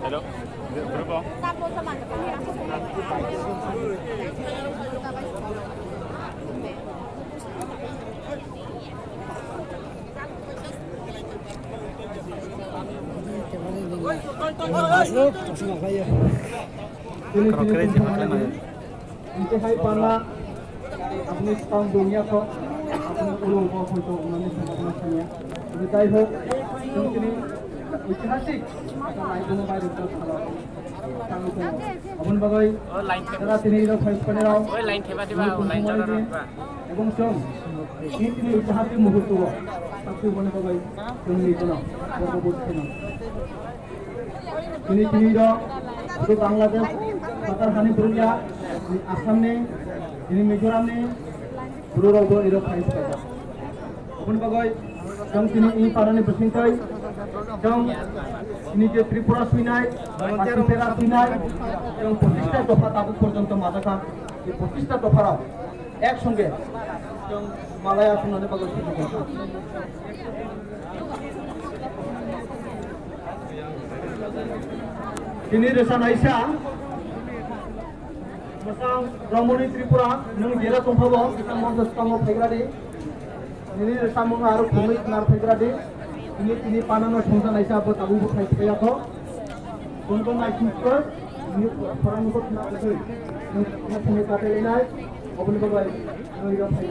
Hello. Berapa? Intihai pala अपनी काम दुनिया को अपने उलों को फोटो उन्होंने समझना चाहिए बताई हो क्योंकि ऐतिहासिक लाइनों बाय रुपये खड़ा अपन बगै जरा तीन लोग फाइट करने रहो लाइन ठेवा दिबा लाइन जरा এবং সব তিন ঐতিহাসিক মুহূর্ত সবচেয়ে বড় বগৈ তুমি কোন পরবর্তী না তিনি শুধু বাংলাদেশ সাতার খানি পুরুলিয়া আসাম ने ini Mizoram ni buru rogo iro faiz kada. Apun bagai jang sini ini parane bersintai jang ini je Tripura Swinai, Pasipera Swinai jang 25টা দফা তাবুক পর্যন্ত মাদাকা এই 25টা দফারা একসঙ্গে জং মালায়া শুনানে বাগল শুরু করছে ini resa naisa Masang Ramoni Tripura nung jela somphabo kita mondos kamo phegradi ini samung aru khumit nar phegradi ini panano songsa naisa abo tabu khai phaya ko konkon nai super ini parang ko na ko ini phone kate lenai obun bagai noi ro phai